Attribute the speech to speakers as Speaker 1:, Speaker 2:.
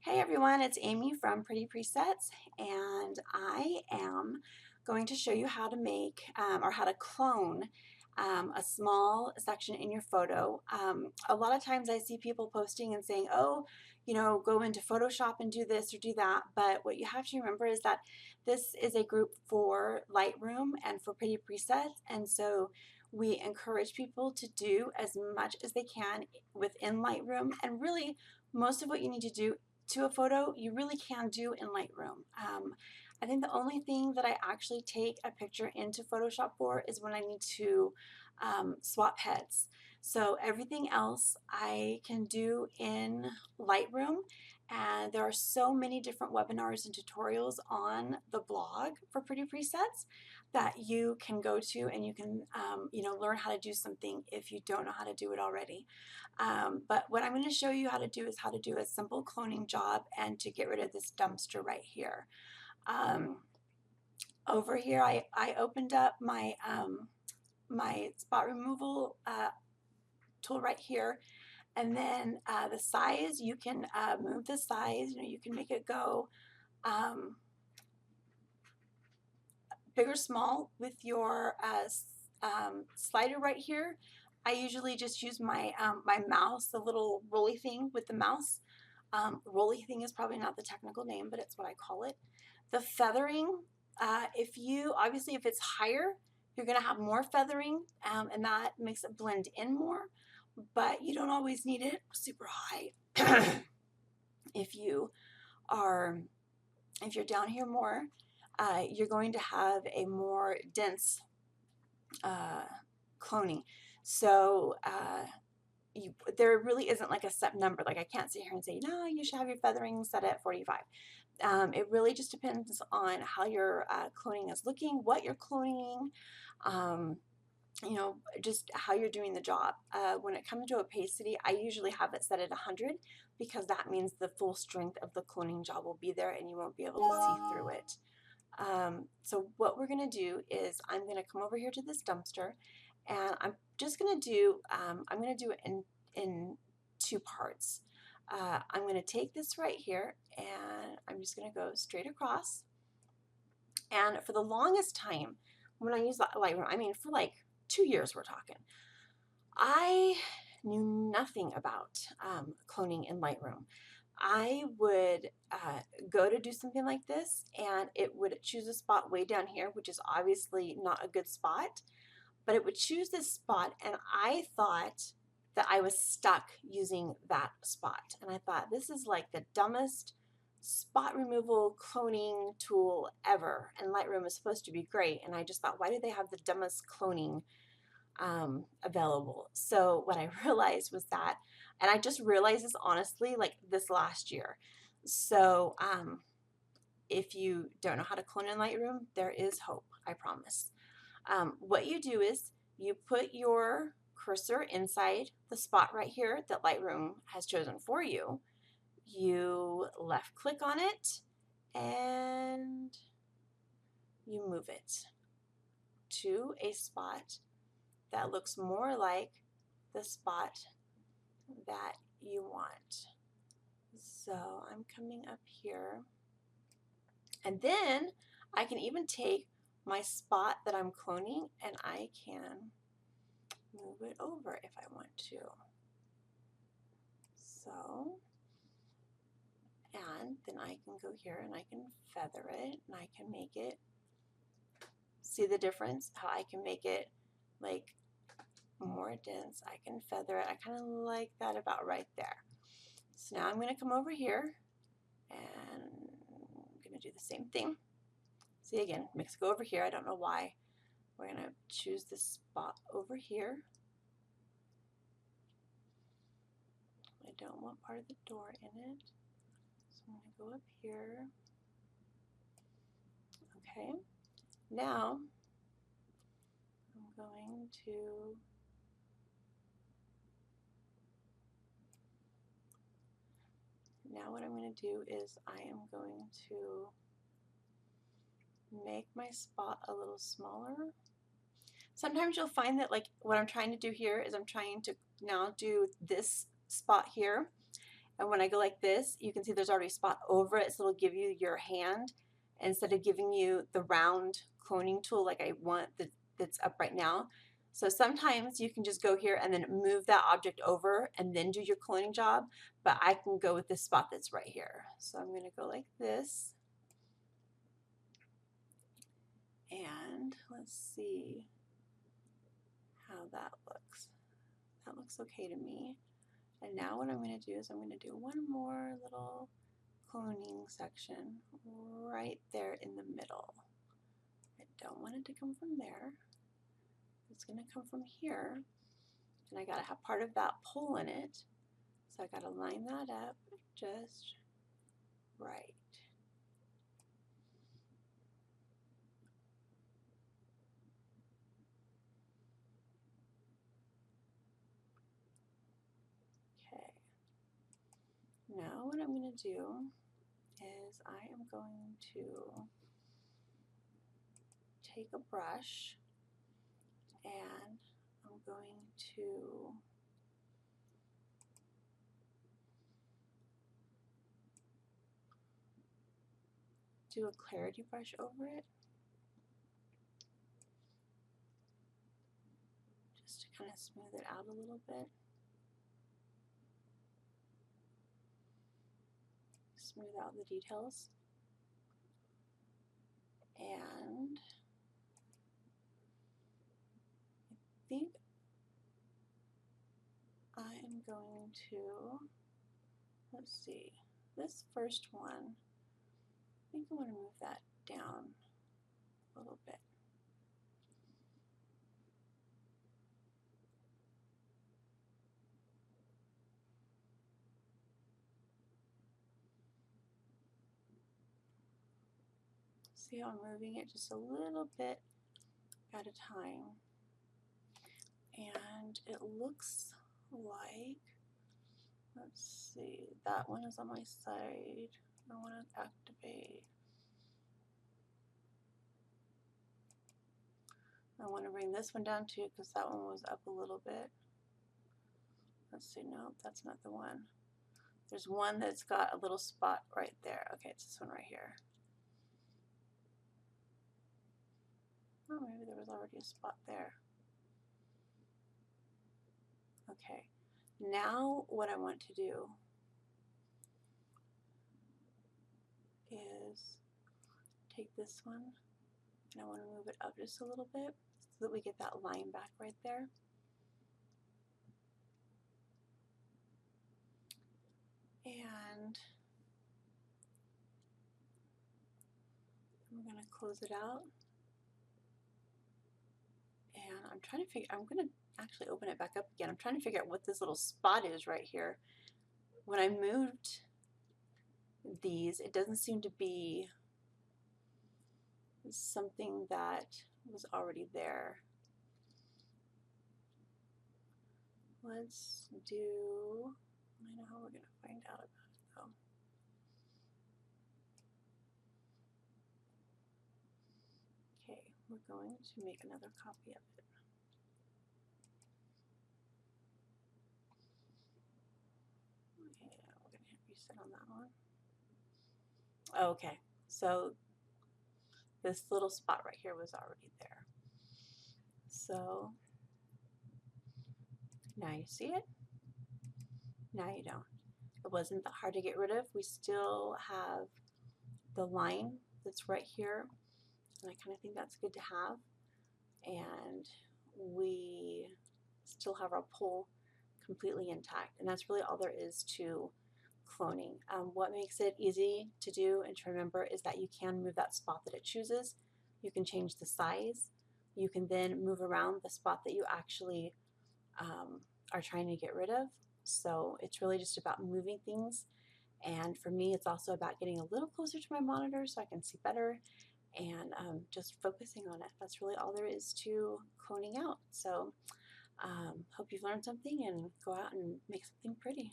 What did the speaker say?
Speaker 1: Hey everyone, it's Amy from Pretty Presets, and I am going to show you how to make or how to clone a small section in your photo. A lot of times I see people posting and saying, oh, go into Photoshop and do this or do that, but what you have to remember is that this is a group for Lightroom and for Pretty Presets, and so we encourage people to do as much as they can within Lightroom, and really most of what you need to do to a photo you really can do in Lightroom. I think the only thing that I actually take a picture into Photoshop for is when I need to swap heads. So everything else I can do in Lightroom, and there are so many different webinars and tutorials on the blog for Pretty Presets that you can go to, and you can learn how to do something if you don't know how to do it already. But what I'm going to show you how to do is how to do a simple cloning job and to get rid of this dumpster right here. Over here I opened up my spot removal tool right here, and then the size, you can move the size, you can make it go big or small with your slider right here. I usually just use my my mouse, the little rolly thing with the mouse. Rolly thing is probably not the technical name, but it's what I call it. The feathering, obviously if it's higher, you're going to have more feathering, and that makes it blend in more, but you don't always need it super high. if you are if you're down here more, you're going to have a more dense cloning. So there really isn't like a set number. Like I can't sit here and say, no, you should have your feathering set at 45. It really just depends on how your cloning is looking, what you're cloning, just how you're doing the job. When it comes to opacity, I usually have it set at 100 because that means the full strength of the cloning job will be there and you won't be able to see through it. So what we're going to do is I'm going to come over here to this dumpster, and I'm just going to do, I'm going to do it in two parts. I'm going to take this right here, and I'm just going to go straight across. And for the longest time, when I use Lightroom, I mean for like 2 years we're talking, I knew nothing about cloning in Lightroom. I would go to do something like this, and it would choose a spot way down here, which is obviously not a good spot, but it would choose this spot, and I thought that I was stuck using that spot. And I thought, this is like the dumbest spot removal cloning tool ever, and Lightroom is supposed to be great. And I just thought, why do they have the dumbest cloning available? So what I realized was that, and I just realized this honestly like this last year. So if you don't know how to clone in Lightroom, there is hope, I promise. What you do is you put your cursor inside the spot right here that Lightroom has chosen for you. You left click on it and you move it to a spot that looks more like the spot that you want. So I'm coming up here, and then I can even take my spot that I'm cloning and I can move it over if I want to. So, and then I can go here and I can feather it, and I can make it, see the difference, how I can make it like more dense. I can feather it. I kind of like that about right there. So now I'm going to come over here and I'm going to do the same thing. See, again, makes it go over here. I don't know why. We're going to choose this spot over here. I don't want part of the door in it. So I'm going to go up here. Okay. Now I'm going to what I'm going to do is I am going to make my spot a little smaller. Sometimes you'll find that like what I'm trying to do here is I'm trying to now do this spot here, And when I go like this, you can see there's already a spot over it, so it'll give you your hand instead of giving you the round cloning tool like I want that's up right now. So sometimes you can just go here and then move that object over and then do your cloning job, but I can go with this spot that's right here. So I'm going to go like this. And let's see how that looks. That looks okay to me. And now what I'm going to do is I'm going to do one more little cloning section right there in the middle. I don't want it to come from there. It's going to come from here. And I got to have part of that pole in it. So I got to line that up just right. Okay. Now what I'm going to do is I am going to take a brush and I'm going to do a clarity brush over it just to kind of smooth it out a little bit. Smooth out the details. And I think I am going to, let's see, this first one, I think I want to move that down a little bit. See how I'm moving it just a little bit at a time. And it looks like, let's see, that one is on my side. I want to activate. I want to bring this one down too because that one was up a little bit. Let's see, no, that's not the one. There's one that's got a little spot right there. Okay, it's this one right here. Oh, maybe there was already a spot there. Okay, now what I want to do is take this one and I want to move it up just a little bit so that we get that line back right there. And I'm going to close it out. And I'm trying to figure, I'm going to actually open it back up again. I'm trying to figure out what this little spot is right here. When I moved these, it doesn't seem to be something that was already there. Let's do, I know how we're going to find out about it though. Okay, we're going to make another copy of it. And we're going to hit reset on that one. Okay, so this little spot right here was already there. So now you see it, now you don't. It wasn't that hard to get rid of. We still have the line that's right here, and I kind of think that's good to have. And we still have our pole completely intact, and that's really all there is to cloning. What makes it easy to do and to remember is that you can move that spot that it chooses. You can change the size. You can then move around the spot that you actually are trying to get rid of. So it's really just about moving things. And for me, it's also about getting a little closer to my monitor so I can see better and just focusing on it. That's really all there is to cloning out. So hope you've learned something and go out and make something pretty.